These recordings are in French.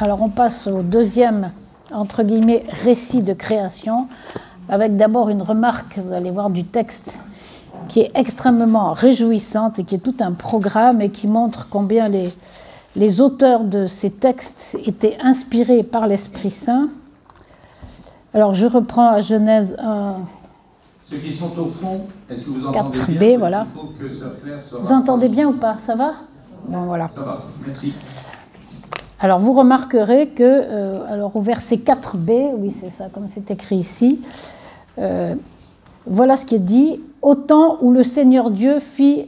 Alors on passe au deuxième, entre guillemets, récit de création, avec d'abord une remarque, vous allez voir, du texte, qui est extrêmement réjouissante et qui est tout un programme et qui montre combien les auteurs de ces textes étaient inspirés par l'Esprit Saint. Alors je reprends à Genèse 1. Ceux qui sont au fond, est-ce que vous entendez 4b, bien? Voilà. Il faut que ça Vous entendez bien ou pas? Ça va? Bon, voilà. Ça va, merci. Alors vous remarquerez que, alors au verset 4b, oui c'est ça, comme c'est écrit ici, voilà ce qui est dit: au temps où le Seigneur Dieu fit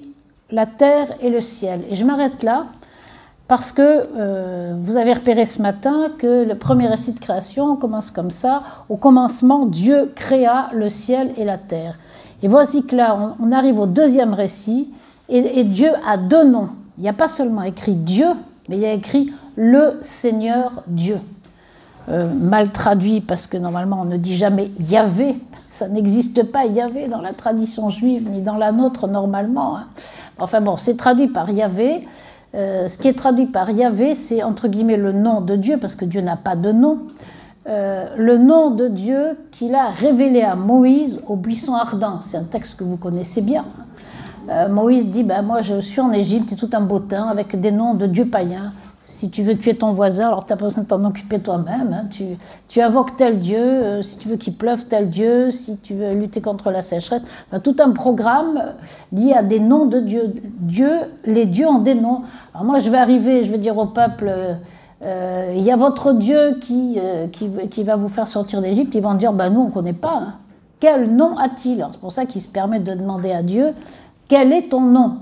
la terre et le ciel. Et je m'arrête là parce que vous avez repéré ce matin que le premier récit de création commence comme ça: au commencement, Dieu créa le ciel et la terre. Et voici que là, on arrive au deuxième récit, et Dieu a deux noms. Il n'y a pas seulement écrit Dieu, mais il y a écrit le Seigneur Dieu. Mal traduit parce que normalement on ne dit jamais Yahvé, ça n'existe pas Yahvé dans la tradition juive ni dans la nôtre normalement. Hein. Enfin bon, c'est traduit par Yahvé. Ce qui est traduit par Yahvé, c'est entre guillemets le nom de Dieu, parce que Dieu n'a pas de nom. Le nom de Dieu qu'il a révélé à Moïse au buisson ardent. C'est un texte que vous connaissez bien. Moïse dit, moi je suis en Égypte, c'est tout un beau temps avec des noms de dieux païens. Si tu veux tuer ton voisin, alors tu n'as pas besoin de t'en occuper toi-même. Hein. Tu invoques tel Dieu, si tu veux qu'il pleuve tel Dieu, si tu veux lutter contre la sécheresse. Enfin, tout un programme lié à des noms de Dieu. Les dieux ont des noms. Alors moi je vais arriver, je vais dire au peuple, il y a votre Dieu qui va vous faire sortir d'Égypte. Ils vont dire, nous on ne connaît pas. Hein. Quel nom a-t-il? C'est pour ça qu'il se permet de demander à Dieu, quel est ton nom?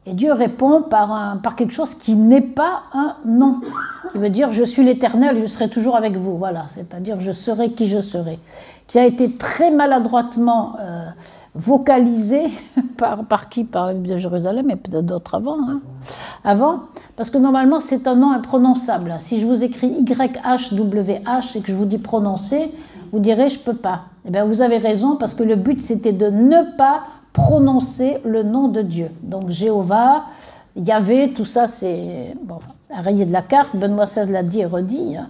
Et Dieu répond par quelque chose qui n'est pas un nom, qui veut dire je suis l'Éternel, je serai toujours avec vous, voilà, c'est-à-dire je serai qui je serai, qui a été très maladroitement vocalisé par qui? Par la Bible de Jérusalem et peut-être d'autres avant, parce que normalement c'est un nom imprononçable. Si je vous écris YHWH et que je vous dis prononcer, vous direz je peux pas. Eh bien vous avez raison, parce que le but c'était de ne pas prononcer le nom de Dieu. Donc Jéhovah, Yahvé, tout ça c'est à rayer de la carte. Benoît XVI l'a dit et redit, hein,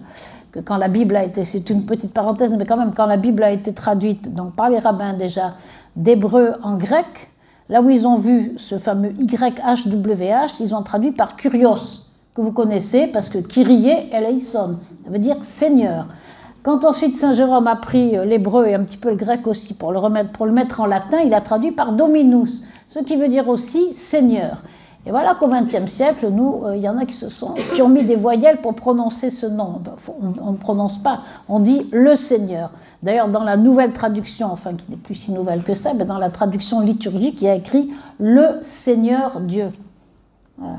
que quand la Bible a été, c'est une petite parenthèse, mais quand même quand la Bible a été traduite donc par les rabbins déjà d'hébreu en grec, là où ils ont vu ce fameux YHWH, ils ont traduit par Kyrios, que vous connaissez parce que Kyrie eleison, ça veut dire Seigneur. Quand ensuite Saint Jérôme a pris l'hébreu et un petit peu le grec aussi pour le mettre en latin, il a traduit par Dominus, ce qui veut dire aussi Seigneur. Et voilà qu'au XXe siècle, il y en a qui ont mis des voyelles pour prononcer ce nom. On ne prononce pas, on dit le Seigneur. D'ailleurs, dans la nouvelle traduction, enfin qui n'est plus si nouvelle que ça, mais dans la traduction liturgique, il y a écrit le Seigneur Dieu.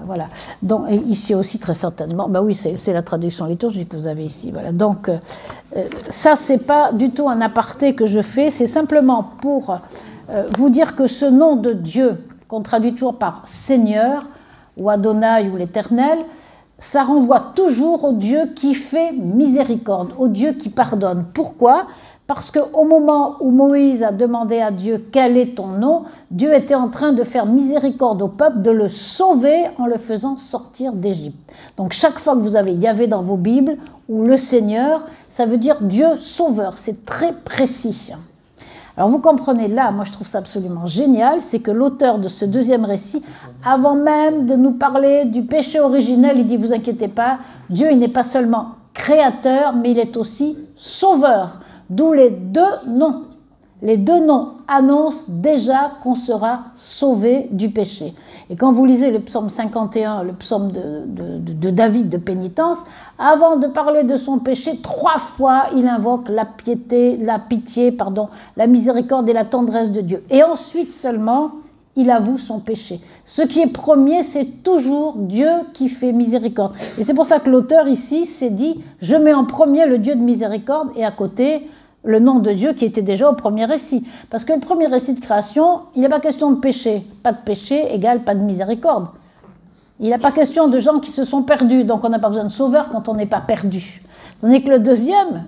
Voilà. Donc ici aussi très certainement, oui c'est la traduction liturgique que vous avez ici. Voilà. Donc ça c'est pas du tout un aparté que je fais, c'est simplement pour vous dire que ce nom de Dieu qu'on traduit toujours par Seigneur ou Adonai ou l'Éternel, ça renvoie toujours au Dieu qui fait miséricorde, au Dieu qui pardonne. Pourquoi ? Parce qu'au moment où Moïse a demandé à Dieu quel est ton nom, Dieu était en train de faire miséricorde au peuple, de le sauver en le faisant sortir d'Égypte. Donc chaque fois que vous avez Yahvé dans vos Bibles, ou le Seigneur, ça veut dire Dieu sauveur, c'est très précis. Alors vous comprenez là, moi je trouve ça absolument génial, c'est que l'auteur de ce deuxième récit, avant même de nous parler du péché originel, il dit vous inquiétez pas, Dieu il n'est pas seulement créateur, mais il est aussi sauveur. D'où les deux noms. Les deux noms annoncent déjà qu'on sera sauvé du péché. Et quand vous lisez le psaume 51, le psaume de David de pénitence, avant de parler de son péché, 3 fois il invoque la pitié, la miséricorde et la tendresse de Dieu. Et ensuite seulement, il avoue son péché. Ce qui est premier, c'est toujours Dieu qui fait miséricorde. Et c'est pour ça que l'auteur ici s'est dit, je mets en premier le Dieu de miséricorde et à côté le nom de Dieu qui était déjà au premier récit. Parce que le premier récit de création, il n'est pas question de péché. Pas de péché égale pas de miséricorde. Il n'est pas question de gens qui se sont perdus, donc on n'a pas besoin de sauveur quand on n'est pas perdu. Tandis que le deuxième,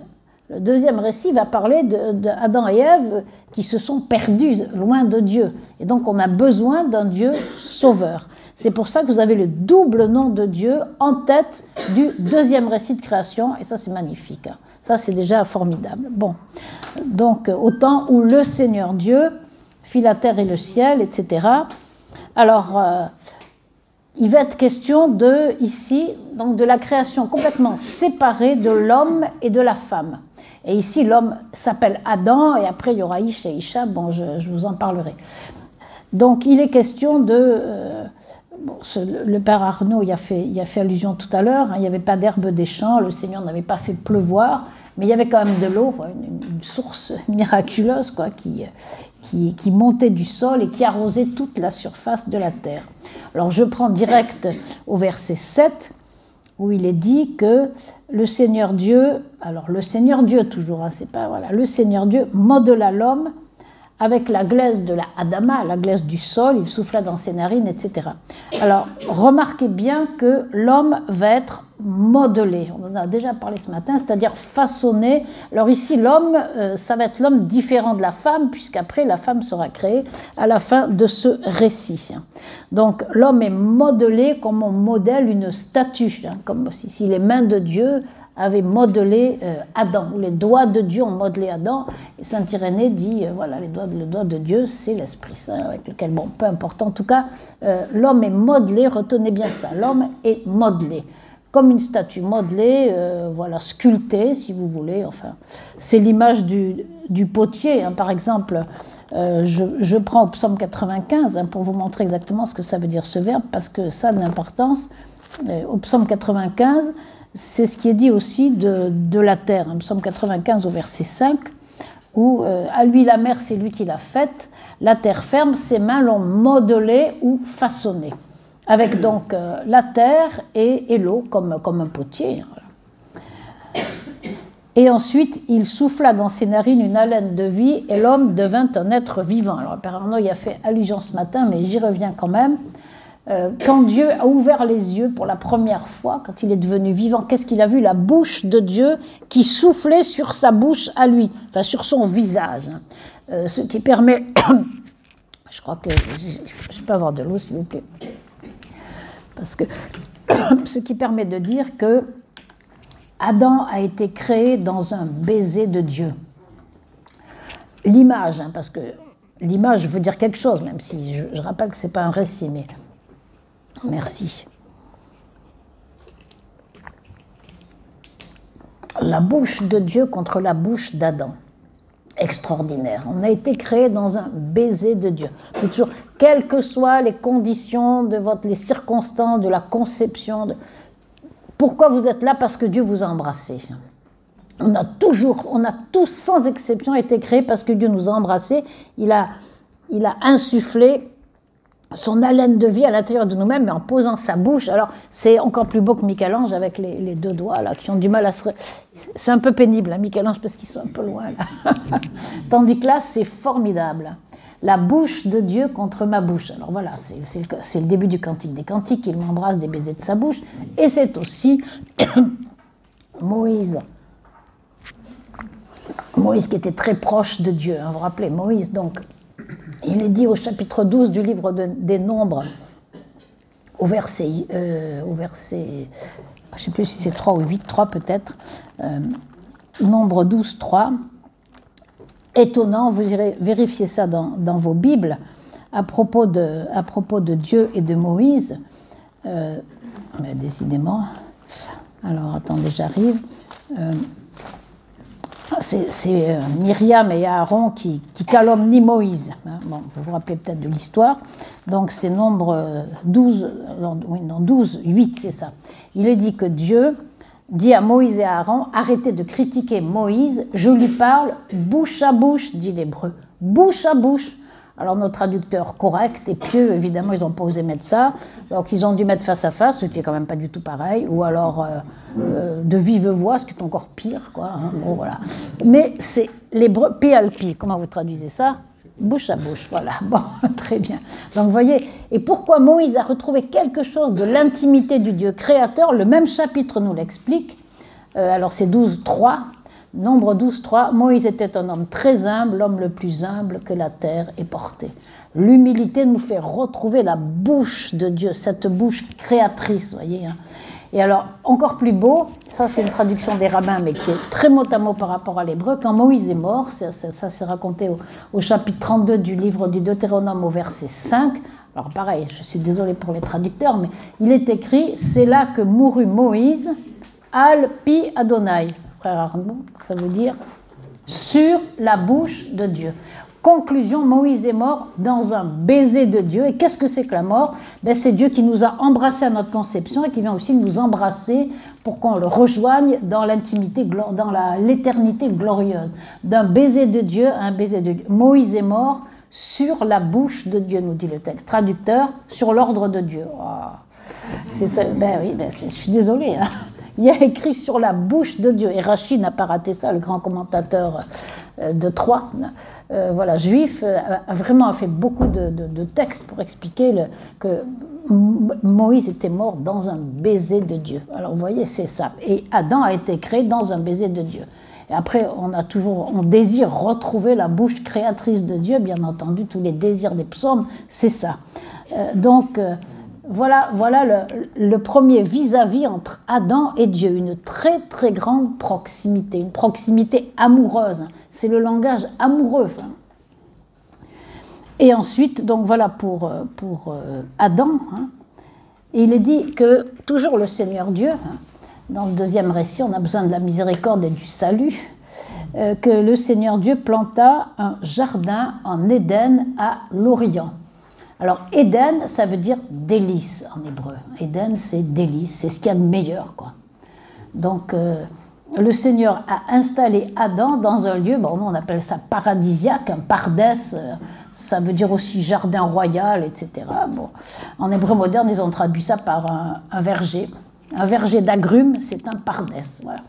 Le deuxième récit va parler d'Adam et Ève qui se sont perdus loin de Dieu. Et donc on a besoin d'un Dieu sauveur. C'est pour ça que vous avez le double nom de Dieu en tête du deuxième récit de création. Et ça, c'est magnifique. Ça, c'est déjà formidable. Bon, donc au temps où le Seigneur Dieu fit la terre et le ciel, etc. Alors, il va être question ici, donc de la création complètement séparée de l'homme et de la femme. Et ici, l'homme s'appelle Adam, et après, il y aura Ish et Isha. Bon, je vous en parlerai. Donc, il est question de... le père Arnaud y a fait allusion tout à l'heure, hein, il n'y avait pas d'herbe des champs, le Seigneur n'avait pas fait pleuvoir, mais il y avait quand même de l'eau, une source miraculeuse qui montait du sol et qui arrosait toute la surface de la terre. Alors je prends direct au verset 7, où il est dit que le Seigneur Dieu, alors le Seigneur Dieu toujours, hein, c'est pas, voilà, le Seigneur Dieu modela l'homme avec la glaise de la Adama, la glaise du sol, il souffla dans ses narines, etc. Alors, remarquez bien que l'homme va être modelé. On en a déjà parlé ce matin, c'est-à-dire façonné. Alors ici, l'homme, ça va être l'homme différent de la femme, puisqu'après, la femme sera créée à la fin de ce récit. Donc, l'homme est modelé comme on modèle une statue, hein, comme si les mains de Dieu avaient modelé Adam, ou les doigts de Dieu ont modelé Adam. Et saint Irénée dit, voilà, le doigt de Dieu, c'est l'Esprit Saint, avec lequel, bon, peu importe, en tout cas, l'homme est modelé, retenez bien ça, l'homme est modelé, comme une statue modelée, voilà, sculptée, si vous voulez, enfin, c'est l'image du potier, hein, par exemple, je prends au psaume 95, hein, pour vous montrer exactement ce que ça veut dire ce verbe, parce que ça a de l'importance. Au psaume 95, c'est ce qui est dit aussi de la terre, hein, psaume 95 au verset 5, où à lui la mer, c'est lui qui l'a faite, la terre ferme, ses mains l'ont modelée ou façonnée, avec donc la terre et l'eau comme un potier. Voilà. Et ensuite, il souffla dans ses narines une haleine de vie et l'homme devint un être vivant. Alors, le Père Arnaud y a fait allusion ce matin, mais j'y reviens quand même. Quand Dieu a ouvert les yeux pour la première fois, quand il est devenu vivant, qu'est-ce qu'il a vu? La bouche de Dieu qui soufflait sur sa bouche à lui, enfin sur son visage. Ce qui permet... Je crois que... Je peux avoir de l'eau, s'il vous plaît. Parce que ce qui permet de dire que Adam a été créé dans un baiser de Dieu. L'image, hein, parce que l'image veut dire quelque chose, même si je rappelle que ce n'est pas un récit, mais... Merci. La bouche de Dieu contre la bouche d'Adam. Extraordinaire. On a été créé dans un baiser de Dieu. Toujours, quelles que soient les conditions les circonstances de la conception. Pourquoi vous êtes là? Parce que Dieu vous a embrassé. On a tous sans exception été créés parce que Dieu nous a embrassés. Il a insufflé son haleine de vie à l'intérieur de nous-mêmes, mais en posant sa bouche. Alors, c'est encore plus beau que Michel-Ange avec les deux doigts, là, qui ont du mal à se... C'est un peu pénible, hein, Michel-Ange, parce qu'ils sont un peu loin, là. Tandis que là, c'est formidable. La bouche de Dieu contre ma bouche. Alors voilà, c'est le début du Cantique des Cantiques. Il m'embrasse des baisers de sa bouche. Et c'est aussi Moïse qui était très proche de Dieu. Hein, vous vous rappelez, Moïse, donc... Il est dit au chapitre 12 du livre des Nombres, au verset, je ne sais plus si c'est 3 ou 8, 3 peut-être, Nombre 12, 3, étonnant, vous irez vérifier ça dans vos Bibles, à propos de Dieu et de Moïse, mais décidément, alors attendez, j'arrive... c'est Myriam et Aaron qui calomnient Moïse. Bon, vous vous rappelez peut-être de l'histoire. Donc c'est Nombre 12, 8, c'est ça. Il est dit que Dieu dit à Moïse et à Aaron, arrêtez de critiquer Moïse, je lui parle bouche à bouche, dit l'hébreu. Bouche à bouche. Alors nos traducteurs corrects et pieux, évidemment, ils n'ont pas osé mettre ça. Donc ils ont dû mettre face à face, ce qui est quand même pas du tout pareil. Ou alors de vive voix, ce qui est encore pire, quoi. Hein. Bon, voilà. Mais c'est l'hébreu P.A.L.P. Comment vous traduisez ça? Bouche à bouche, voilà. Bon, très bien. Donc vous voyez, et pourquoi Moïse a retrouvé quelque chose de l'intimité du Dieu créateur? Le même chapitre nous l'explique. Alors c'est 12, 3. Nombre 12, 3, Moïse était un homme très humble, l'homme le plus humble que la terre ait porté. L'humilité nous fait retrouver la bouche de Dieu, cette bouche créatrice, voyez. Hein. Et alors, encore plus beau, ça c'est une traduction des rabbins, mais qui est très mot à mot par rapport à l'hébreu, quand Moïse est mort, ça c'est raconté au chapitre 32 du livre du Deutéronome au verset 5, alors pareil, je suis désolée pour les traducteurs, mais il est écrit, c'est là que mourut Moïse, al pi Adonai, frère Arnaud, ça veut dire sur la bouche de Dieu. Conclusion, Moïse est mort dans un baiser de Dieu. Et qu'est-ce que c'est que la mort? Ben, c'est Dieu qui nous a embrassés à notre conception et qui vient aussi nous embrasser pour qu'on le rejoigne dans l'intimité, dans l'éternité glorieuse. D'un baiser de Dieu à un baiser de Dieu. Moïse est mort sur la bouche de Dieu, nous dit le texte. Traducteur, sur l'ordre de Dieu. Oh, c'est ça. Ben oui, je suis désolée. Hein. Il y a écrit sur la bouche de Dieu. Et Rachid n'a pas raté ça, le grand commentateur de Troyes. Voilà, juif, a vraiment fait beaucoup de textes pour expliquer que Moïse était mort dans un baiser de Dieu. Alors vous voyez, c'est ça. Et Adam a été créé dans un baiser de Dieu. Et après, on désire retrouver la bouche créatrice de Dieu, bien entendu, tous les désirs des psaumes, c'est ça. Voilà le premier vis-à-vis entre Adam et Dieu, une très très grande proximité, une proximité amoureuse. C'est le langage amoureux. Et ensuite, donc voilà pour Adam. Hein, et il est dit que toujours le Seigneur Dieu, hein, dans le deuxième récit, on a besoin de la miséricorde et du salut, que le Seigneur Dieu planta un jardin en Éden à l'Orient. Alors, Éden, ça veut dire délice en hébreu. Éden, c'est délice, c'est ce qu'il y a de meilleur, quoi. Donc, le Seigneur a installé Adam dans un lieu, bon, nous on appelle ça paradisiaque, un pardès, ça veut dire aussi jardin royal, etc. Bon, en hébreu moderne, ils ont traduit ça par un verger. Un verger d'agrumes, c'est un pardès. Voilà.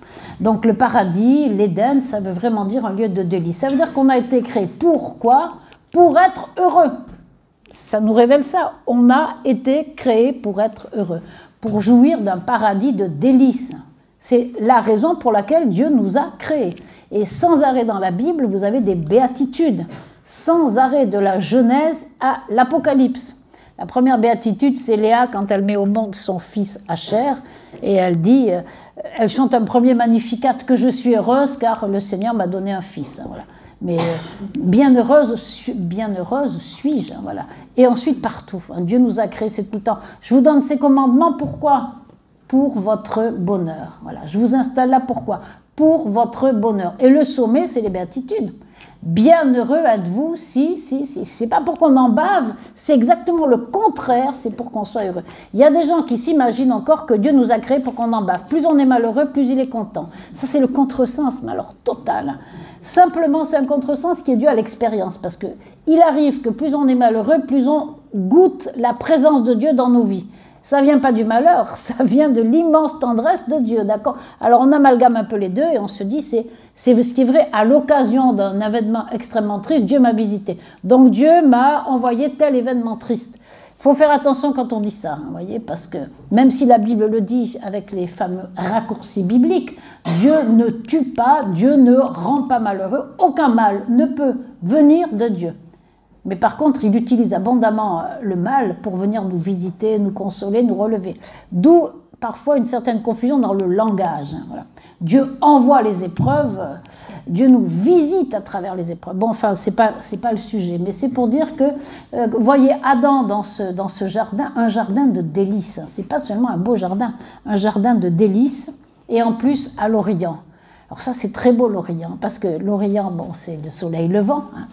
Donc le paradis, l'Éden, ça veut vraiment dire un lieu de délice. Ça veut dire qu'on a été créé pour quoi? Pour être heureux. Ça nous révèle ça. On a été créé pour être heureux, pour jouir d'un paradis de délices. C'est la raison pour laquelle Dieu nous a créés. Et sans arrêt dans la Bible, vous avez des béatitudes. Sans arrêt de la Genèse à l'Apocalypse. La première béatitude, c'est Léa quand elle met au monde son fils Asher. Et elle dit, elle chante un premier magnificat, que je suis heureuse car le Seigneur m'a donné un fils. Voilà. Mais bienheureuse suis-je. Voilà. Et ensuite partout. Dieu nous a créés, c'est tout le temps. Je vous donne ces commandements, pourquoi? Pour votre bonheur. Voilà. Je vous installe là, pourquoi? Pour votre bonheur. Et le sommet, c'est les béatitudes. Bienheureux êtes-vous si. C'est pas pour qu'on en bave, c'est exactement le contraire, c'est pour qu'on soit heureux. Il y a des gens qui s'imaginent encore que Dieu nous a créés pour qu'on en bave. Plus on est malheureux, plus il est content. Ça, c'est le contresens, mais alors total. Simplement, c'est un contresens qui est dû à l'expérience, parce qu'il arrive que plus on est malheureux, plus on goûte la présence de Dieu dans nos vies. Ça ne vient pas du malheur, ça vient de l'immense tendresse de Dieu, d'accord? Alors on amalgame un peu les deux et on se dit, c'est ce qui est vrai, à l'occasion d'un événement extrêmement triste, Dieu m'a visité. Donc Dieu m'a envoyé tel événement triste. Il faut faire attention quand on dit ça, vous voyez, parce que même si la Bible le dit avec les fameux raccourcis bibliques, Dieu ne tue pas, Dieu ne rend pas malheureux, aucun mal ne peut venir de Dieu. Mais par contre, il utilise abondamment le mal pour venir nous visiter, nous consoler, nous relever. D'où parfois une certaine confusion dans le langage. Voilà. Dieu envoie les épreuves, Dieu nous visite à travers les épreuves. Bon, enfin, c'est pas le sujet, mais c'est pour dire que, voyez Adam dans ce jardin, un jardin de délices. C'est pas seulement un beau jardin, un jardin de délices, et en plus à l'Orient. Alors ça, c'est très beau l'Orient, parce que l'Orient, bon, c'est le soleil levant, hein.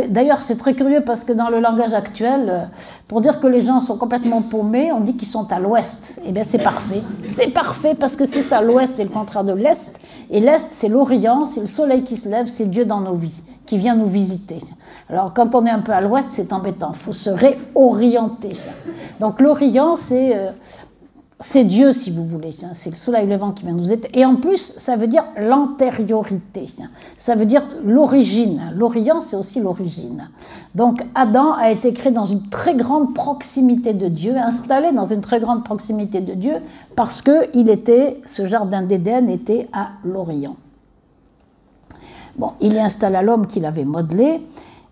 D'ailleurs, c'est très curieux parce que dans le langage actuel, pour dire que les gens sont complètement paumés, on dit qu'ils sont à l'ouest. Eh bien, c'est parfait. C'est parfait parce que c'est ça, l'ouest, c'est le contraire de l'est. Et l'est, c'est l'Orient, c'est le soleil qui se lève, c'est Dieu dans nos vies, qui vient nous visiter. Alors, quand on est un peu à l'ouest, c'est embêtant. Il faut se réorienter. Donc, l'Orient, c'est Dieu, si vous voulez. C'est le soleil levant qui vient nous aider. Et en plus, ça veut dire l'antériorité. Ça veut dire l'origine. L'Orient, c'est aussi l'origine. Donc, Adam a été créé dans une très grande proximité de Dieu, installé dans une très grande proximité de Dieu, parce que ce jardin d'Éden était à l'Orient. Bon, il y installa l'homme qu'il avait modelé.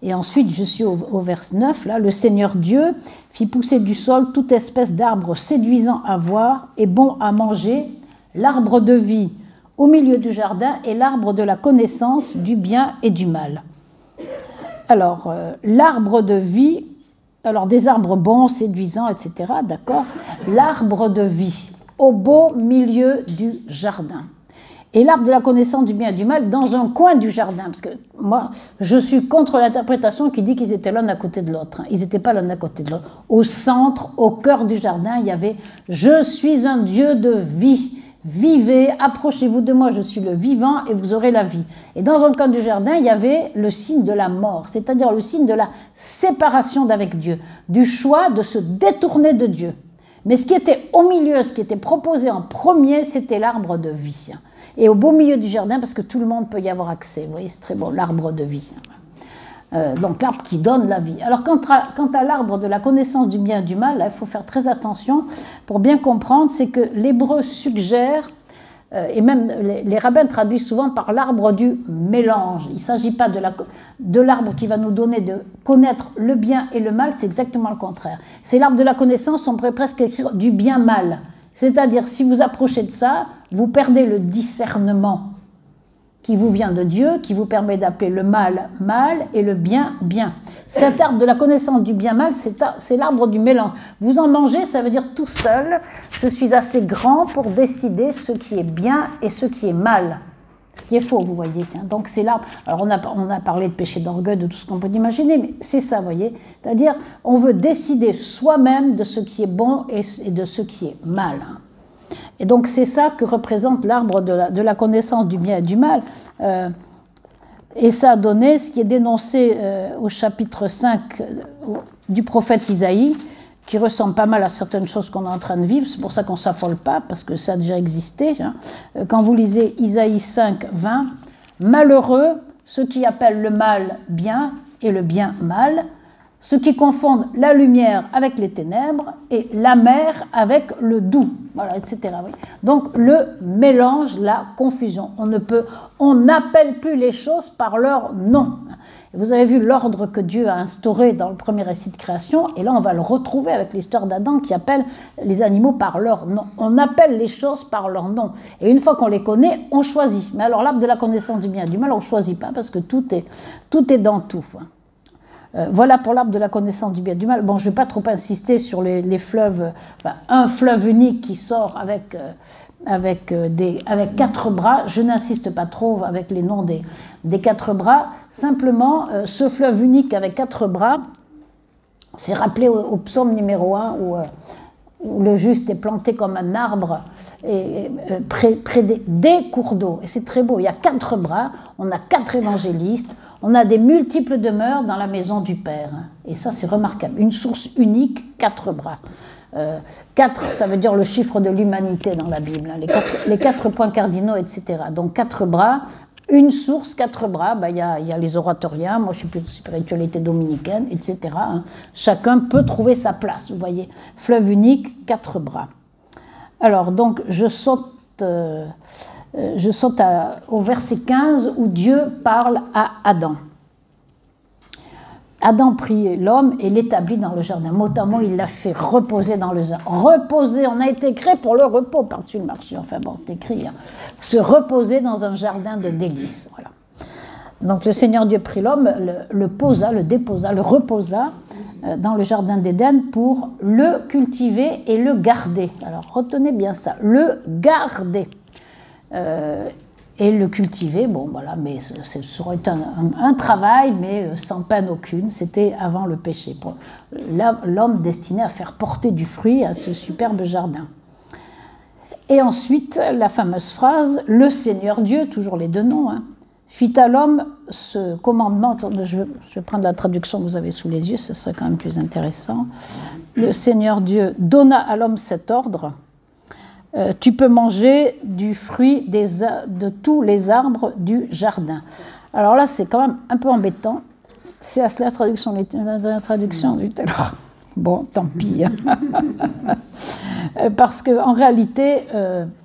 Et ensuite, je suis au verset 9, là, le Seigneur Dieu fit pousser du sol toute espèce d'arbre séduisant à voir et bon à manger, l'arbre de vie au milieu du jardin et l'arbre de la connaissance du bien et du mal. Alors, l'arbre de vie, alors des arbres bons, séduisants, etc., d'accord, l'arbre de vie au beau milieu du jardin. Et l'arbre de la connaissance du bien et du mal dans un coin du jardin. Parce que moi, je suis contre l'interprétation qui dit qu'ils étaient l'un à côté de l'autre. Ils n'étaient pas l'un à côté de l'autre. Au centre, au cœur du jardin, il y avait « Je suis un Dieu de vie. Vivez, approchez-vous de moi, je suis le vivant et vous aurez la vie. » Et dans un coin du jardin, il y avait le signe de la mort, c'est-à-dire le signe de la séparation d'avec Dieu, du choix de se détourner de Dieu. Mais ce qui était au milieu, ce qui était proposé en premier, c'était l'arbre de vie. Et au beau milieu du jardin, parce que tout le monde peut y avoir accès. Vous voyez, c'est très beau, l'arbre de vie. Donc l'arbre qui donne la vie. Alors quant à l'arbre de la connaissance du bien et du mal, là, il faut faire très attention pour bien comprendre, c'est que l'hébreu suggère, et même les rabbins traduisent souvent par l'arbre du mélange. Il ne s'agit pas de l'arbre qui va nous donner de connaître le bien et le mal, c'est exactement le contraire. C'est l'arbre de la connaissance, on pourrait presque écrire du bien-mal. C'est-à-dire, si vous approchez de ça, vous perdez le discernement qui vous vient de Dieu, qui vous permet d'appeler le mal, mal, et le bien, bien. Cet arbre de la connaissance du bien-mal, c'est l'arbre du mélange. Vous en mangez, ça veut dire tout seul, je suis assez grand pour décider ce qui est bien et ce qui est mal. Ce qui est faux, vous voyez. Donc c'est l'arbre. Alors on a parlé de péché d'orgueil, de tout ce qu'on peut imaginer, mais c'est ça, vous voyez. C'est-à-dire, on veut décider soi-même de ce qui est bon et de ce qui est mal. Et donc c'est ça que représente l'arbre de la connaissance du bien et du mal. Et ça a donné ce qui est dénoncé au chapitre 5 du prophète Isaïe, qui ressemble pas mal à certaines choses qu'on est en train de vivre. C'est pour ça qu'on ne s'affole pas, parce que ça a déjà existé. Quand vous lisez Isaïe 5, 20, « Malheureux ceux qui appellent le mal bien et le bien mal, ceux qui confondent la lumière avec les ténèbres et l'amer avec le doux. » Voilà, etc. Oui. Donc le mélange, la confusion. On n'appelle plus les choses par leur nom. Vous avez vu l'ordre que Dieu a instauré dans le premier récit de création, et là on va le retrouver avec l'histoire d'Adam qui appelle les animaux par leur nom. On appelle les choses par leur nom. Et une fois qu'on les connaît, on choisit. Mais alors l'arbre de la connaissance du bien et du mal, on ne choisit pas parce que tout est dans tout. Voilà pour l'arbre de la connaissance du bien et du mal. Bon, je ne vais pas trop insister sur les fleuves, enfin, un fleuve unique qui sort avec 4 bras. Je n'insiste pas trop avec les noms des 4 bras. Simplement, ce fleuve unique avec 4 bras, c'est rappelé au psaume numéro 1 où le juste est planté comme un arbre près des cours d'eau. Et c'est très beau, il y a 4 bras, on a 4 évangélistes, on a des multiples demeures dans la maison du Père. Et ça, c'est remarquable. Une source unique, 4 bras. 4, ça veut dire le chiffre de l'humanité dans la Bible. Les 4 points cardinaux, etc. Donc 4 bras, une source, 4 bras. Il y a les oratoriens, moi je suis plutôt spiritualité dominicaine, etc. Chacun peut trouver sa place, vous voyez. Fleuve unique, 4 bras. Alors, donc, je saute au verset 15 où Dieu parle à Adam. Adam prit l'homme et l'établit dans le jardin. Mot à mot, il l'a fait reposer dans le jardin. Reposer, on a été créé pour le repos par-dessus le marché. Enfin bon, c'est écrit. Se reposer dans un jardin de délices. Voilà. Donc le Seigneur Dieu prit l'homme, le reposa dans le jardin d'Éden pour le cultiver et le garder. Alors retenez bien ça, le garder. Et le cultiver, bon voilà, mais ça aurait été un travail, mais sans peine aucune, c'était avant le péché. L'homme destiné à faire porter du fruit à ce superbe jardin. Et ensuite, la fameuse phrase, le Seigneur Dieu, toujours les 2 noms, fit à l'homme ce commandement, je vais prendre la traduction que vous avez sous les yeux, ce serait quand même plus intéressant. Le Seigneur Dieu donna à l'homme cet ordre, tu peux manger du fruit de tous les arbres du jardin. Alors là, c'est quand même un peu embêtant. C'est la traduction du alors, bon, tant pis. Parce qu'en réalité,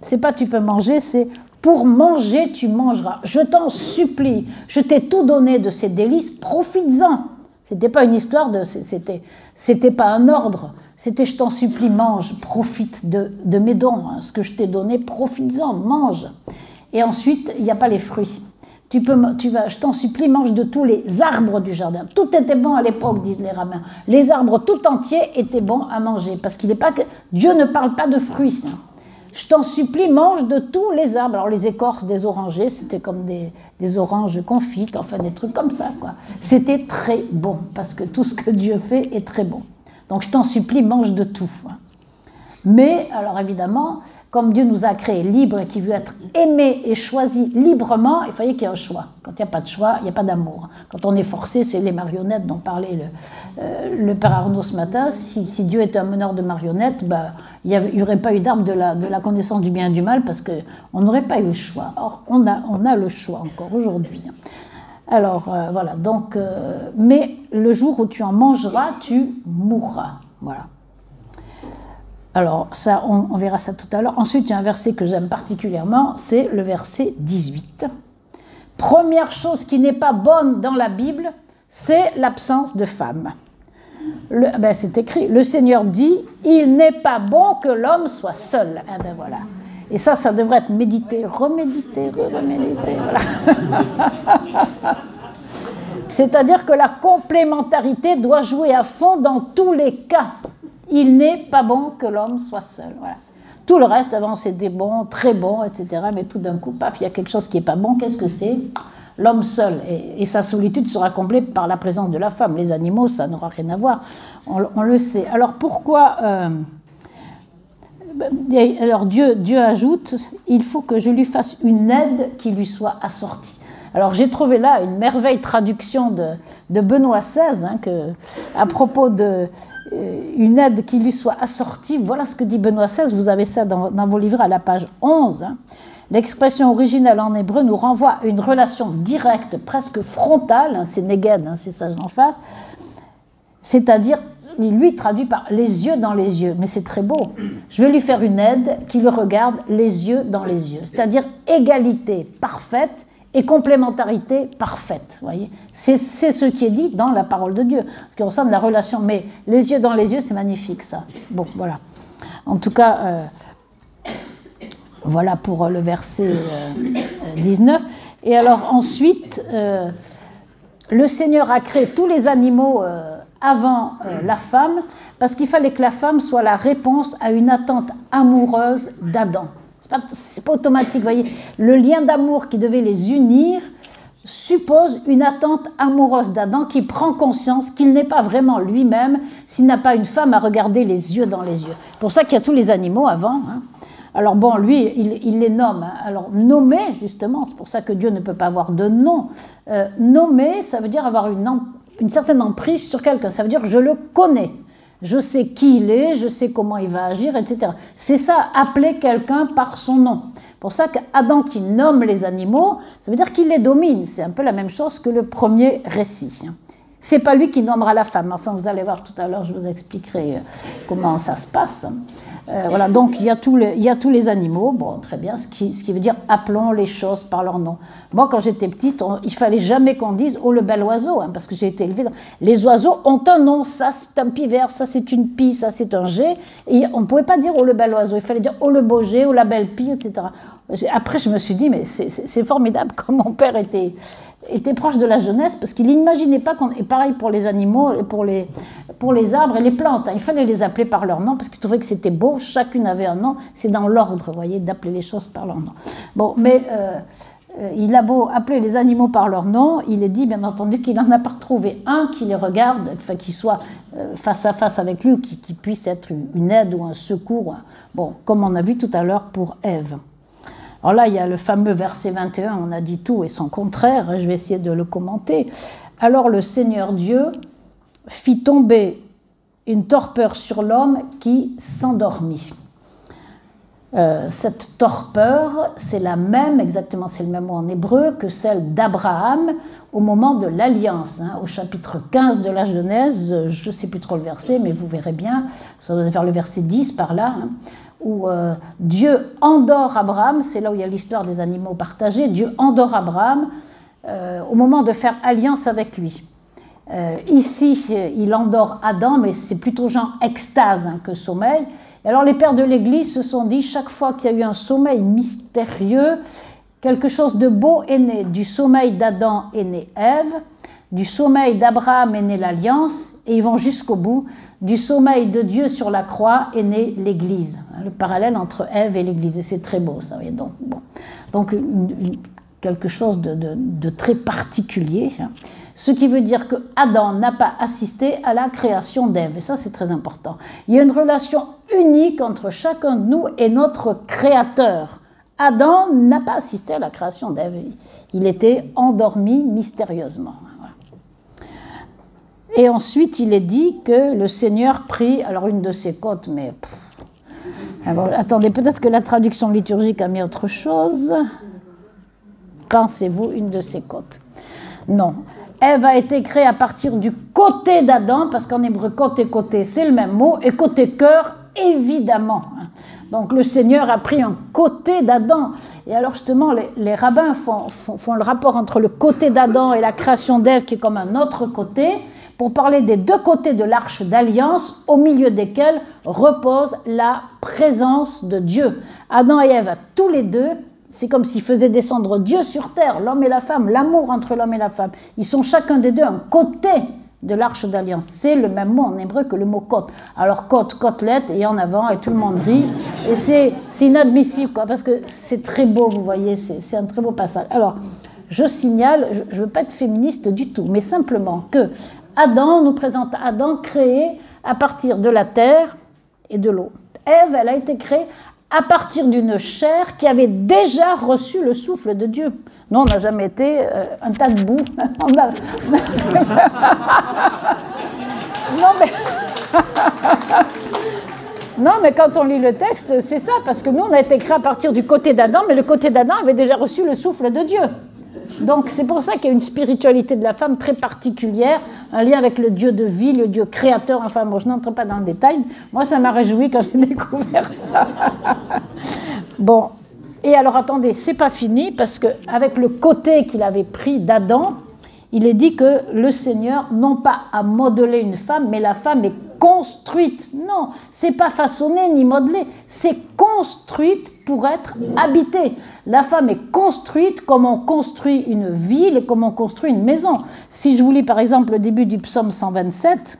c'est pas tu peux manger, c'est Pour manger, tu mangeras. Je t'en supplie, je t'ai tout donné de ces délices, profites-en. C'était pas une histoire c'était pas un ordre. C'était je t'en supplie, mange, profite de mes dons, hein, ce que je t'ai donné, profites-en, mange. Et ensuite, il n'y a pas les fruits. Je t'en supplie, mange de tous les arbres du jardin. Tout était bon à l'époque, disent les rabbins. Les arbres tout entiers étaient bons à manger, parce qu'il n'est pas que Dieu ne parle pas de fruits. Hein. Je t'en supplie, mange de tous les arbres. Alors les écorces des orangers, c'était comme des oranges confites, enfin des trucs comme ça, quoi. C'était très bon, parce que tout ce que Dieu fait est très bon. Donc je t'en supplie, mange de tout. Mais, alors évidemment, comme Dieu nous a créés libres et qui veut être aimé et choisi librement, il fallait qu'il y ait un choix. Quand il n'y a pas de choix, il n'y a pas d'amour. Quand on est forcé, c'est les marionnettes dont parlait le père Arnaud ce matin. Si Dieu était un meneur de marionnettes, il n'y aurait pas eu d'arbre de la connaissance du bien et du mal parce qu'on n'aurait pas eu le choix. Or, on a le choix encore aujourd'hui. Alors, voilà. Donc, mais le jour où tu en mangeras, tu mourras. Voilà. Alors, ça, on verra ça tout à l'heure. Ensuite, il y a un verset que j'aime particulière,ment, c'est le verset 18. Première chose qui n'est pas bonne dans la Bible, c'est l'absence de femme. C'est écrit, le Seigneur dit, il n'est pas bon que l'homme soit seul. Eh ben voilà. Et ça devrait être médité, remédité, voilà. C'est-à-dire que la complémentarité doit jouer à fond dans tous les cas. Il n'est pas bon que l'homme soit seul. Voilà. Tout le reste, avant, c'était bon, très bon, etc. Mais tout d'un coup, paf, il y a quelque chose qui n'est pas bon. Qu'est-ce que c'est? L'homme seul. Et sa solitude sera comblée par la présence de la femme. Les animaux, ça n'aura rien à voir. On le sait. Alors pourquoi alors Dieu ajoute, il faut que je lui fasse une aide qui lui soit assortie. Alors j'ai trouvé là une merveille traduction de Benoît XVI, hein, à propos une aide qui lui soit assortie. Voilà ce que dit Benoît XVI, vous avez ça dans vos livres à la page 11. Hein. L'expression originale en hébreu nous renvoie à une relation directe, presque frontale, hein, c'est Neged, hein, c'est ça j'en face, c'est-à-dire, lui traduit par les yeux dans les yeux, mais c'est très beau. Je vais lui faire une aide qui le regarde les yeux dans les yeux, c'est-à-dire égalité parfaite et complémentarité parfaite. Voyez, c'est ce qui est dit dans la parole de Dieu, ce qui ressemble à la relation. Mais les yeux dans les yeux, c'est magnifique, ça. Bon, voilà. En tout cas, voilà pour le verset 19. Et alors ensuite, le Seigneur a créé tous les animaux avant la femme, parce qu'il fallait que la femme soit la réponse à une attente amoureuse d'Adam. C'est pas automatique, vous voyez. Le lien d'amour qui devait les unir suppose une attente amoureuse d'Adam qui prend conscience qu'il n'est pas vraiment lui-même s'il n'a pas une femme à regarder les yeux dans les yeux. C'est pour ça qu'il y a tous les animaux avant. Hein. Alors bon, lui, il les nomme. Hein. Alors nommer, justement, c'est pour ça que Dieu ne peut pas avoir de nom. Nommer, ça veut dire avoir une certaine emprise sur quelqu'un. Ça veut dire que je le connais. Je sais qui il est, je sais comment il va agir, etc. C'est ça, appeler quelqu'un par son nom. Pour ça qu'Adam qui nomme les animaux, ça veut dire qu'il les domine. C'est un peu la même chose que le premier récit. C'est pas lui qui nommera la femme. Enfin, vous allez voir tout à l'heure, je vous expliquerai comment ça se passe. Voilà, donc il y a tous les animaux, bon, très bien, ce qui veut dire appelons les choses par leur nom. Moi, quand j'étais petite, il fallait jamais qu'on dise oh le bel oiseau, hein, parce que j'ai été élevée les oiseaux ont un nom, ça c'est un pivert, ça c'est une pie, ça c'est un jet, et on ne pouvait pas dire oh le bel oiseau, il fallait dire oh le beau jet, oh la belle pie, etc. Après, je me suis dit mais c'est formidable comme mon père était proche de la jeunesse, parce qu'il n'imaginait pas et pareil pour les animaux et pour les arbres et les plantes, hein, il fallait les appeler par leur nom parce qu'il trouvait que c'était beau, chacune avait un nom, c'est dans l'ordre, vous voyez, d'appeler les choses par leur nom. Bon, mais il a beau appeler les animaux par leur nom, il est dit bien entendu qu'il n'en a pas trouvé un qui les regarde, enfin qui soit face à face avec lui, ou qui puisse être une aide ou un secours, bon, comme on a vu tout à l'heure pour Ève. Alors là, il y a le fameux verset 21, on a dit tout et son contraire, je vais essayer de le commenter. Alors le Seigneur Dieu fit tomber une torpeur sur l'homme qui s'endormit. Cette torpeur, c'est la même, exactement c'est le même mot en hébreu, que celle d'Abraham au moment de l'alliance. Hein, au chapitre 15 de la Genèse, je ne sais plus trop le verset, mais vous verrez bien, ça doit faire le verset 10 par là, hein, où Dieu endort Abraham, c'est là où il y a l'histoire des animaux partagés, Dieu endort Abraham au moment de faire alliance avec lui. Ici, il endort Adam, mais c'est plutôt genre extase que sommeil. Et alors les pères de l'Église se sont dit, chaque fois qu'il y a eu un sommeil mystérieux, quelque chose de beau est né. Du sommeil d'Adam est né Ève, du sommeil d'Abraham est née l'Alliance, et ils vont jusqu'au bout. Du sommeil de Dieu sur la croix est née l'Église. Le parallèle entre Ève et l'Église, et c'est très beau, ça. Donc, bon. Donc quelque chose de très particulier. Ce qui veut dire que Adam n'a pas assisté à la création d'Ève. Et ça, c'est très important. Il y a une relation unique entre chacun de nous et notre Créateur. Adam n'a pas assisté à la création d'Ève. Il était endormi mystérieusement. Et ensuite, il est dit que le Seigneur prit, alors une de ses côtes, mais... Alors, attendez, peut-être que la traduction liturgique a mis autre chose. Pensez-vous, une de ses côtes. Non. Ève a été créée à partir du côté d'Adam, parce qu'en hébreu, côté, c'est le même mot, et côté cœur, évidemment. Donc le Seigneur a pris un côté d'Adam. Et alors justement, les rabbins font le rapport entre le côté d'Adam et la création d'Ève, qui est comme un autre côté, pour parler des deux côtés de l'arche d'alliance, au milieu desquels repose la présence de Dieu. Adam et Ève, tous les deux, c'est comme s'ils faisaient descendre Dieu sur terre, l'homme et la femme, l'amour entre l'homme et la femme. Ils sont chacun des deux un côté de l'arche d'alliance. C'est le même mot en hébreu que le mot côte. Alors côte, côtelette, et en avant, et tout le monde rit. Et c'est inadmissible, quoi, parce que c'est très beau, vous voyez, c'est un très beau passage. Alors, je signale, je ne veux pas être féministe du tout, mais simplement que Adam nous présente Adam créé à partir de la terre et de l'eau. Ève, elle a été créée à partir d'une chair qui avait déjà reçu le souffle de Dieu. Nous, on n'a jamais été un tas de boue. Non, mais quand on lit le texte, c'est ça, parce que nous, on a été créés à partir du côté d'Adam, mais le côté d'Adam avait déjà reçu le souffle de Dieu. Donc c'est pour ça qu'il y a une spiritualité de la femme très particulière, un lien avec le Dieu de vie, le Dieu créateur. Enfin bon, je n'entre pas dans le détail. Moi, ça m'a réjoui quand j'ai découvert ça. Bon, et alors attendez, c'est pas fini, parce qu'avec le côté qu'il avait pris d'Adam, il est dit que le Seigneur, non pas a modelé une femme, mais la femme est construite. Non, c'est pas façonnée ni modelée, c'est construite pour être habitée. La femme est construite comme on construit une ville et comme on construit une maison. Si je vous lis par exemple le début du psaume 127,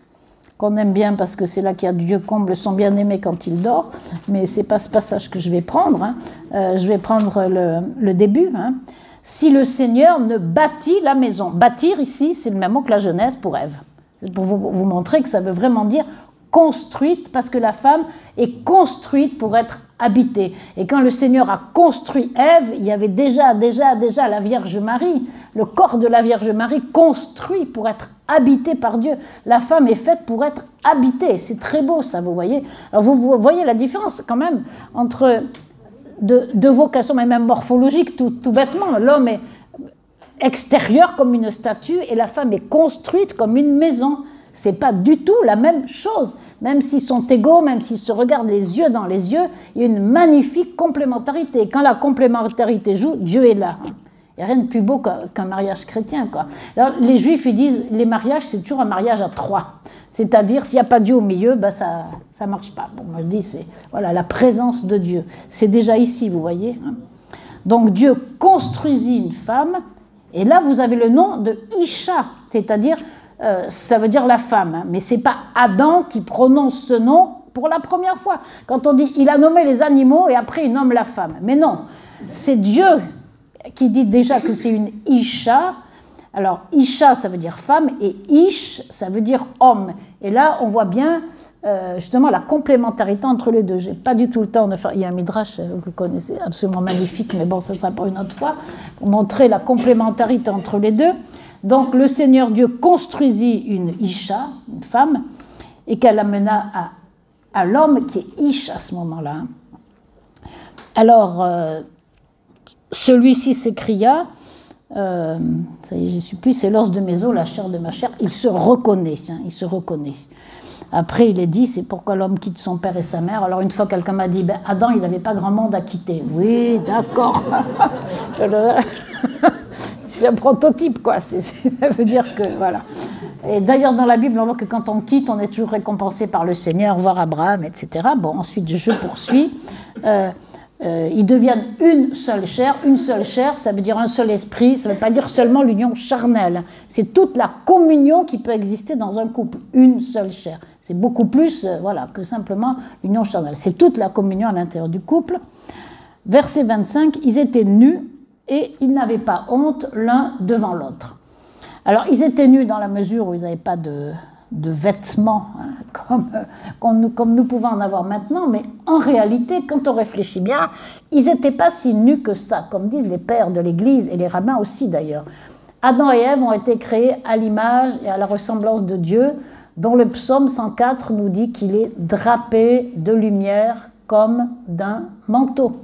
qu'on aime bien parce que c'est là qu'il y a Dieu comble son bien-aimé quand il dort, mais c'est pas ce passage que je vais prendre, hein. Je vais prendre le début, hein. Si le Seigneur ne bâtit la maison. Bâtir ici, c'est le même mot que la Genèse pour Ève. C'est pour vous montrer que ça veut vraiment dire construite, parce que la femme est construite pour être habitée. Et quand le Seigneur a construit Ève, il y avait déjà la Vierge Marie, le corps de la Vierge Marie construit pour être habité par Dieu. La femme est faite pour être habitée. C'est très beau ça, vous voyez. Alors vous voyez la différence quand même entre de vocation, mais même morphologique, tout bêtement. L'homme est extérieur comme une statue et la femme est construite comme une maison. C'est pas du tout la même chose. Même s'ils sont égaux, même s'ils se regardent les yeux dans les yeux, il y a une magnifique complémentarité. Et quand la complémentarité joue, Dieu est là. Il n'y a rien de plus beau qu'un mariage chrétien, quoi. Alors, les Juifs, ils disent, les mariages, c'est toujours un mariage à trois. C'est-à-dire, s'il n'y a pas Dieu au milieu, ben ça ne marche pas. Bon, moi je dis, c'est voilà, la présence de Dieu. C'est déjà ici, vous voyez. Donc Dieu construisit une femme, et là vous avez le nom de Isha, c'est-à-dire, ça veut dire la femme. Hein, mais ce n'est pas Adam qui prononce ce nom pour la première fois. Quand on dit, il a nommé les animaux, et après il nomme la femme. Mais non, c'est Dieu qui dit déjà que c'est une Isha. Alors, Isha, ça veut dire femme, et Ish, ça veut dire homme. Et là, on voit bien, justement, la complémentarité entre les deux. Je n'ai pas du tout le temps de faire... Il y a un midrash, vous le connaissez, absolument magnifique, mais bon, ça sera pour une autre fois, pour montrer la complémentarité entre les deux. Donc, le Seigneur Dieu construisit une Isha, une femme, et qu'elle amena à l'homme qui est Ish à ce moment-là. Alors, celui-ci s'écria... ça y est, j'y suis plus, c'est l'os de mes os, la chair de ma chair, il se reconnaît, hein, il se reconnaît. Après, il est dit, c'est pourquoi l'homme quitte son père et sa mère. Alors une fois, quelqu'un m'a dit, ben, Adam, il n'avait pas grand monde à quitter. Oui, d'accord. C'est un prototype, quoi. Ça veut dire que, voilà. Et d'ailleurs, dans la Bible, on voit que quand on quitte, on est toujours récompensé par le Seigneur, voir Abraham, etc. Bon, ensuite, je poursuis. Ils deviennent une seule chair. Une seule chair, ça veut dire un seul esprit. Ça ne veut pas dire seulement l'union charnelle. C'est toute la communion qui peut exister dans un couple. Une seule chair. C'est beaucoup plus voilà, que simplement l'union charnelle. C'est toute la communion à l'intérieur du couple. Verset 25, ils étaient nus et ils n'avaient pas honte l'un devant l'autre. Alors, ils étaient nus dans la mesure où ils n'avaient pas de vêtements, hein, comme nous pouvons en avoir maintenant, mais en réalité, quand on réfléchit bien, ils n'étaient pas si nus que ça, comme disent les pères de l'Église et les rabbins aussi d'ailleurs. Adam et Ève ont été créés à l'image et à la ressemblance de Dieu, dont le psaume 104 nous dit qu'il est drapé de lumière comme d'un manteau.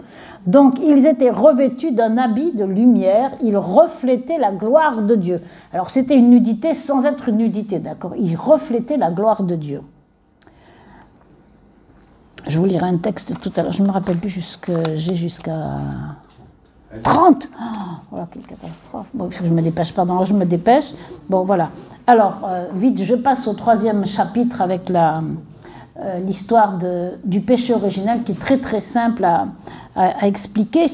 Donc, ils étaient revêtus d'un habit de lumière, ils reflétaient la gloire de Dieu. Alors, c'était une nudité sans être une nudité, d'accord? Ils reflétaient la gloire de Dieu. Je vous lirai un texte tout à l'heure, je ne me rappelle plus j'ai jusqu'à 30. Oh, voilà, quelle catastrophe. Bon, il faut que je me dépêche, pardon, je me dépêche. Bon, voilà. Alors, vite, je passe au 3e chapitre avec l'histoire du péché originel qui est très très simple à expliquer.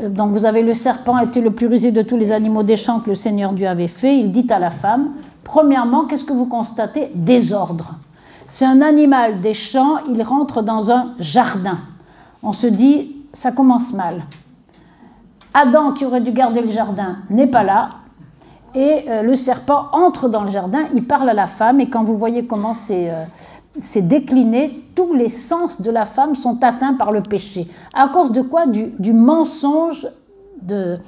Donc vous avez le serpent était le plus rusé de tous les animaux des champs que le Seigneur Dieu avait fait. Il dit à la femme, premièrement, qu'est-ce que vous constatez? Désordre. C'est un animal des champs, il rentre dans un jardin. On se dit, ça commence mal. Adam, qui aurait dû garder le jardin, n'est pas là. Et le serpent entre dans le jardin, il parle à la femme, et quand vous voyez comment c'est décliné, tous les sens de la femme sont atteints par le péché. À cause de quoi? Du mensonge de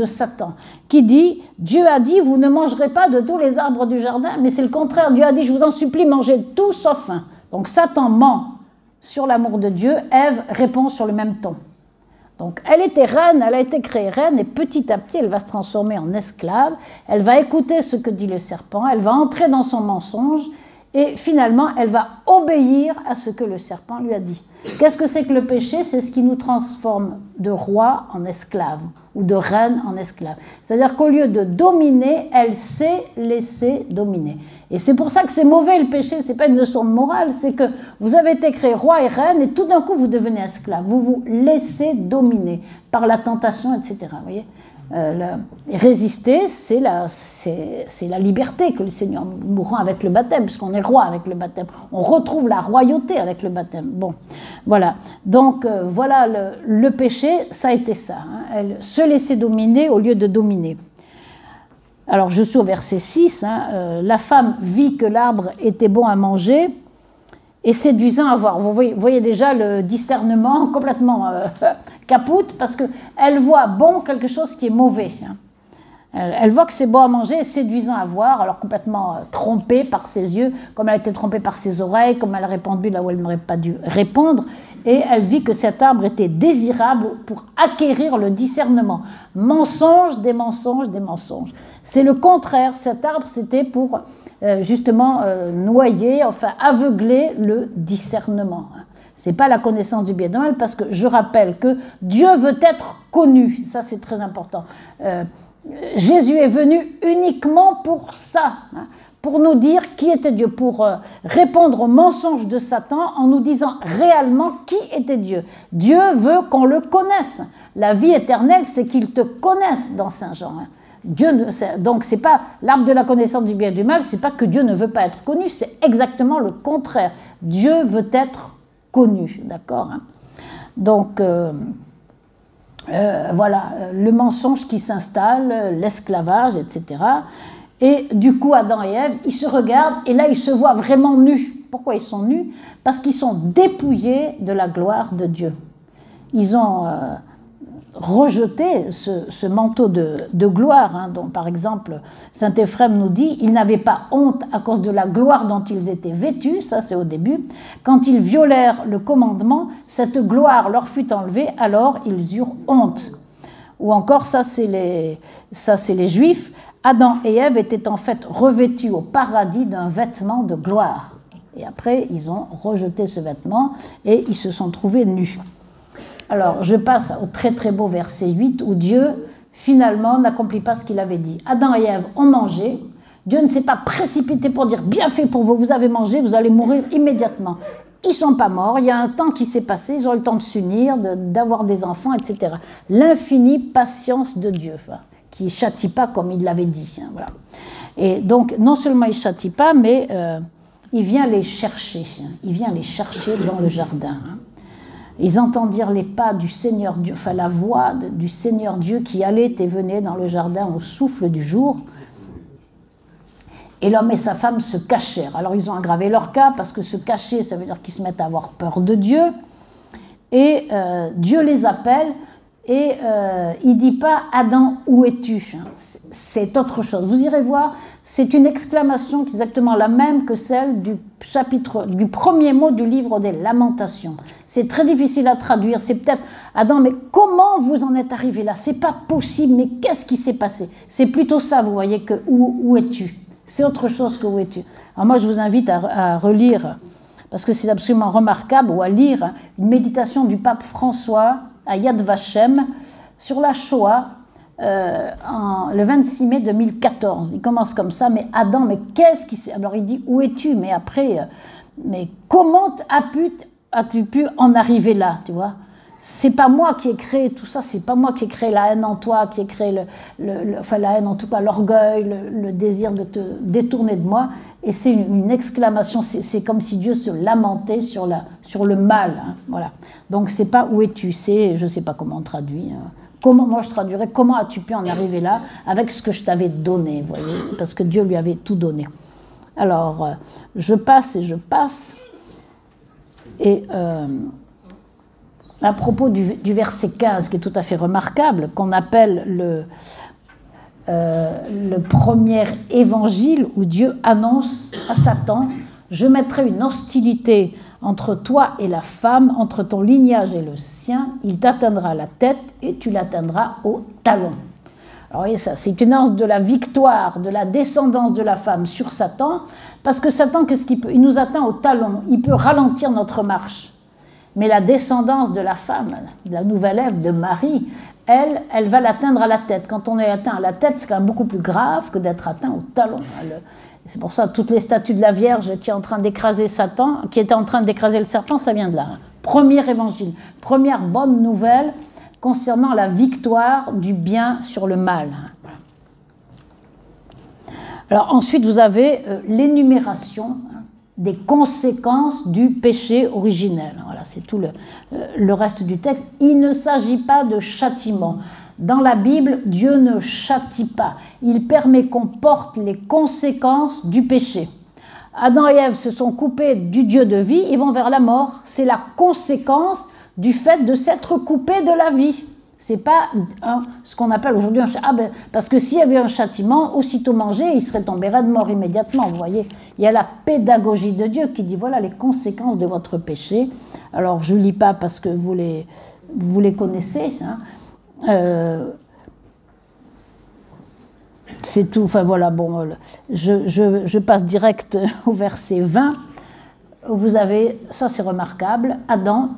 Satan, qui dit, Dieu a dit, vous ne mangerez pas de tous les arbres du jardin, mais c'est le contraire, Dieu a dit, je vous en supplie, mangez de tout sauf un. Donc Satan ment sur l'amour de Dieu, Ève répond sur le même ton. Donc elle était reine, elle a été créée reine, et petit à petit elle va se transformer en esclave, elle va écouter ce que dit le serpent, elle va entrer dans son mensonge, et finalement, elle va obéir à ce que le serpent lui a dit. Qu'est-ce que c'est que le péché? C'est ce qui nous transforme de roi en esclave, ou de reine en esclave. C'est-à-dire qu'au lieu de dominer, elle s'est laissée dominer. Et c'est pour ça que c'est mauvais le péché, ce n'est pas une leçon de morale, c'est que vous avez été créé roi et reine, et tout d'un coup vous devenez esclave, vous vous laissez dominer par la tentation, etc. Vous voyez? Résister, c'est la liberté que le Seigneur nous rend avec le baptême, puisqu'on est roi avec le baptême. On retrouve la royauté avec le baptême. Bon, voilà. Donc, voilà, le péché, ça a été ça. Hein. Elle se laissait dominer au lieu de dominer. Alors, je suis au verset 6. Hein, la femme vit que l'arbre était bon à manger et séduisant à voir. Vous voyez déjà le discernement complètement capoute, parce qu'elle voit bon quelque chose qui est mauvais. Hein. Elle voit que c'est bon à manger et séduisant à voir, alors complètement trompée par ses yeux, comme elle a été trompée par ses oreilles, comme elle a répondu là où elle n'aurait pas dû répondre, et elle vit que cet arbre était désirable pour acquérir le discernement. Mensonge, des mensonges, des mensonges. C'est le contraire, cet arbre c'était pour justement noyer, enfin aveugler le discernement. Ce n'est pas la connaissance du bien et du mal, parce que je rappelle que Dieu veut être connu, ça c'est très important. Jésus est venu uniquement pour ça, hein, pour nous dire qui était Dieu, pour répondre aux mensonges de Satan en nous disant réellement qui était Dieu. Dieu veut qu'on le connaisse. La vie éternelle, c'est qu'il te connaisse dans Saint Jean. Hein. Donc c'est pas l'arbre de la connaissance du bien et du mal, c'est pas que Dieu ne veut pas être connu, c'est exactement le contraire. Dieu veut être connu, d'accord, hein. Donc voilà, le mensonge qui s'installe, l'esclavage, etc. Et du coup, Adam et Ève, ils se regardent et là, ils se voient vraiment nus. Pourquoi ils sont nus? Parce qu'ils sont dépouillés de la gloire de Dieu. Ils ont rejeté ce manteau de gloire, hein, dont par exemple saint Éphrem nous dit ils n'avaient pas honte à cause de la gloire dont ils étaient vêtus, ça c'est au début. Quand ils violèrent le commandement, cette gloire leur fut enlevée, alors ils eurent honte. Ou encore, ça c'est les Juifs, Adam et Ève étaient en fait revêtus au paradis d'un vêtement de gloire. Et après, ils ont rejeté ce vêtement et ils se sont trouvés nus. Alors, je passe au très très beau verset 8 où Dieu, finalement, n'accomplit pas ce qu'il avait dit. Adam et Ève ont mangé. Dieu ne s'est pas précipité pour dire « bien fait pour vous, vous avez mangé, vous allez mourir immédiatement ». Ils ne sont pas morts, il y a un temps qui s'est passé, ils ont eu le temps de s'unir, d'avoir des enfants, etc. L'infinie patience de Dieu, qui ne châtie pas comme il l'avait dit. Voilà. Et donc, non seulement il ne châtie pas, mais il vient les chercher. Il vient les chercher dans le jardin. Ils entendirent les pas du Seigneur Dieu, enfin la voix du Seigneur Dieu qui allait et venait dans le jardin au souffle du jour. Et l'homme et sa femme se cachèrent. Alors ils ont aggravé leur cas parce que se cacher, ça veut dire qu'ils se mettent à avoir peur de Dieu. Et Dieu les appelle et il ne dit pas « Adam, où es-tu » C'est autre chose. Vous irez voir, c'est une exclamation exactement la même que celle du premier mot du livre des Lamentations. C'est très difficile à traduire. C'est peut-être « Adam, mais comment vous en êtes arrivé là? C'est pas possible, mais qu'est-ce qui s'est passé ?» C'est plutôt ça, vous voyez, que « Où es-tu » C'est autre chose que « Où es-tu » Alors moi, je vous invite à relire, parce que c'est absolument remarquable, ou à lire une méditation du pape François à Yad Vashem sur la Shoah le 26 mai 2014. Il commence comme ça, mais Adam, mais qu'est-ce qui s'est... Alors il dit « Où es-tu » Mais après, mais comment as-tu pu en arriver là, tu vois? C'est pas moi qui ai créé tout ça, c'est pas moi qui ai créé la haine en toi, qui ai créé enfin la haine en tout cas, l'orgueil, le désir de te détourner de moi. Et c'est une exclamation, c'est comme si Dieu se lamentait sur le mal. Hein, voilà. Donc c'est pas où es-tu, c'est, je sais pas comment on traduit. Moi je traduirais, comment as-tu pu en arriver là avec ce que je t'avais donné, vous voyez, parce que Dieu lui avait tout donné. Alors, je passe et je passe. Et à propos du verset 15, qui est tout à fait remarquable, qu'on appelle le premier évangile où Dieu annonce à Satan « Je mettrai une hostilité entre toi et la femme, entre ton lignage et le sien, il t'atteindra la tête et tu l'atteindras au talon. » Alors voyez ça, c'est une annonce de la victoire, de la descendance de la femme sur Satan, parce que Satan, qu'est-ce qu'il peut? Il nous atteint au talon, il peut ralentir notre marche. Mais la descendance de la femme, de la nouvelle Ève, de Marie, elle va l'atteindre à la tête. Quand on est atteint à la tête, c'est quand même beaucoup plus grave que d'être atteint au talon. C'est pour ça que toutes les statues de la Vierge qui est en train d'écraser Satan, qui était en train d'écraser le serpent, ça vient de là. Premier évangile, première bonne nouvelle concernant la victoire du bien sur le mal. Alors ensuite, vous avez l'énumération des conséquences du péché originel. Voilà, c'est tout le reste du texte. Il ne s'agit pas de châtiment. Dans la Bible, Dieu ne châtie pas. Il permet qu'on porte les conséquences du péché. Adam et Ève se sont coupés du Dieu de vie, ils vont vers la mort. C'est la conséquence du fait de s'être coupés de la vie. C'est pas ce qu'on appelle aujourd'hui un châtiment. Parce que s'il y avait un châtiment, aussitôt mangé, il serait tombé raide mort immédiatement. Vous voyez, il y a la pédagogie de Dieu qui dit voilà les conséquences de votre péché. Alors je ne lis pas parce que vous les connaissez. Hein. C'est tout. Enfin voilà, bon, je passe direct au verset 20. Où vous avez, ça c'est remarquable, Adam.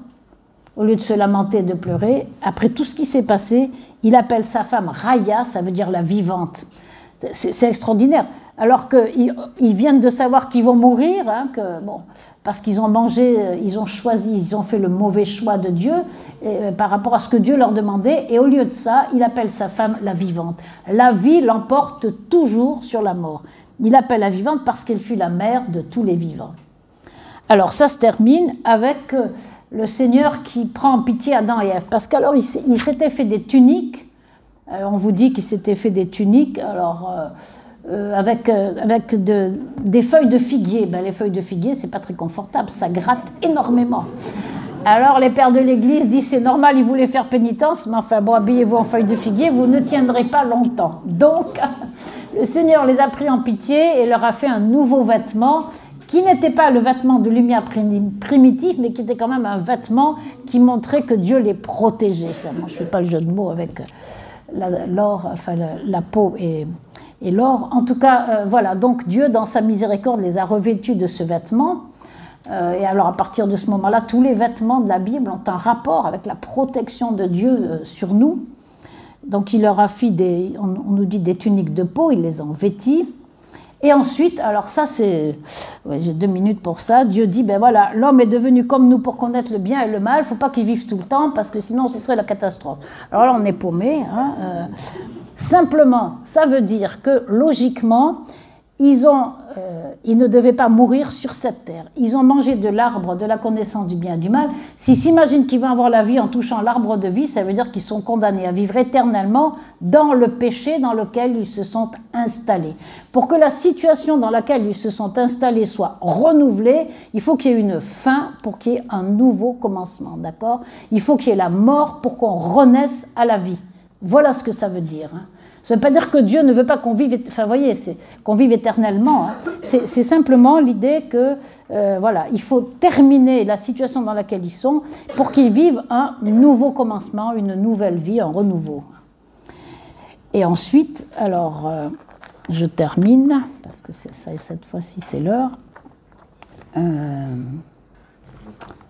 Au lieu de se lamenter et de pleurer, après tout ce qui s'est passé, il appelle sa femme Raya, ça veut dire la vivante. C'est extraordinaire. Alors qu'ils viennent de savoir qu'ils vont mourir, hein, parce qu'ils ont mangé, ils ont choisi, ils ont fait le mauvais choix de Dieu par rapport à ce que Dieu leur demandait. Et au lieu de ça, il appelle sa femme la vivante. La vie l'emporte toujours sur la mort. Il appelle la vivante parce qu'elle fut la mère de tous les vivants. Alors ça se termine avec... le Seigneur qui prend en pitié Adam et Ève, parce qu'alors il s'était fait des tuniques, on vous dit qu'il s'était fait des tuniques, alors avec des feuilles de figuier. Les feuilles de figuier, c'est pas très confortable, ça gratte énormément. Alors les pères de l'Église disent c'est normal, ils voulaient faire pénitence, mais enfin bon, habillez-vous en feuilles de figuier, vous ne tiendrez pas longtemps. Donc le Seigneur les a pris en pitié et leur a fait un nouveau vêtement, qui n'était pas le vêtement de lumière primitif, mais qui était quand même un vêtement qui montrait que Dieu les protégeait. Moi, je ne fais pas le jeu de mots avec l'or, enfin la peau et l'or. En tout cas, voilà, donc Dieu, dans sa miséricorde, les a revêtus de ce vêtement. Et alors à partir de ce moment-là, tous les vêtements de la Bible ont un rapport avec la protection de Dieu sur nous. Donc il leur a fait on nous dit des tuniques de peau, il les a vêtis. Et ensuite, alors ça c'est, ouais, j'ai 2 minutes pour ça, Dieu dit, ben voilà, l'homme est devenu comme nous pour connaître le bien et le mal, il ne faut pas qu'il vive tout le temps, parce que sinon ce serait la catastrophe. Alors là on est paumé. Hein, simplement, ça veut dire que logiquement, ils ne devaient pas mourir sur cette terre. Ils ont mangé de l'arbre de la connaissance du bien et du mal. S'ils s'imaginent qu'ils vont avoir la vie en touchant l'arbre de vie, ça veut dire qu'ils sont condamnés à vivre éternellement dans le péché dans lequel ils se sont installés. Pour que la situation dans laquelle ils se sont installés soit renouvelée, il faut qu'il y ait une fin pour qu'il y ait un nouveau commencement, d'accord ? Il faut qu'il y ait la mort pour qu'on renaisse à la vie. Voilà ce que ça veut dire, hein. Ça ne veut pas dire que Dieu ne veut pas qu'on vive, enfin, vous voyez, qu'on vive éternellement. Hein. C'est simplement l'idée que, voilà, il faut terminer la situation dans laquelle ils sont pour qu'ils vivent un nouveau commencement, une nouvelle vie, un renouveau. Et ensuite, alors, je termine, parce que cette fois-ci, c'est l'heure.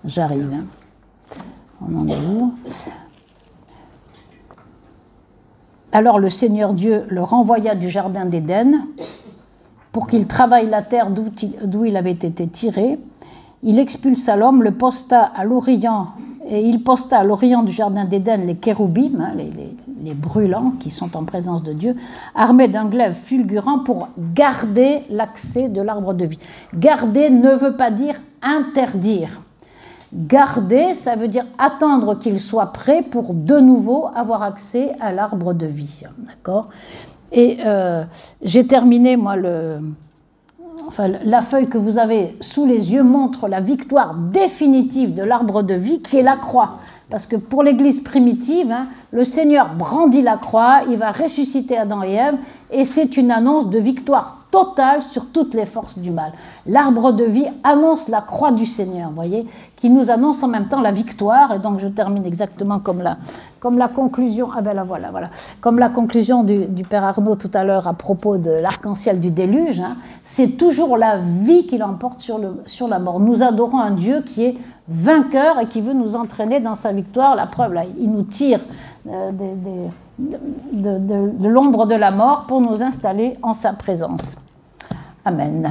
J'arrive. Hein. On en est où ? Alors le Seigneur Dieu le renvoya du jardin d'Éden pour qu'il travaille la terre d'où il avait été tiré. Il expulsa l'homme, le posta à l'orient, et il posta à l'orient du jardin d'Éden les kéroubim, hein, les brûlants qui sont en présence de Dieu, armés d'un glaive fulgurant pour garder l'accès de l'arbre de vie. Garder ne veut pas dire interdire. Garder, ça veut dire attendre qu'il soit prêt pour de nouveau avoir accès à l'arbre de vie. D'accord ? Et j'ai terminé, moi, la feuille que vous avez sous les yeux montre la victoire définitive de l'arbre de vie qui est la croix. Parce que pour l'Église primitive, hein, le Seigneur brandit la croix, il va ressusciter Adam et Ève, et c'est une annonce de victoire totale sur toutes les forces du mal. L'arbre de vie annonce la croix du Seigneur, vous voyez, qui nous annonce en même temps la victoire. Et donc je termine exactement comme la conclusion, ah ben là voilà, comme la conclusion du Père Arnaud tout à l'heure à propos de l'arc-en-ciel du déluge, hein, c'est toujours la vie qui l'emporte sur la mort. Nous adorons un Dieu qui est vainqueur et qui veut nous entraîner dans sa victoire. La preuve, là, il nous tire de l'ombre de la mort pour nous installer en sa présence. Amen.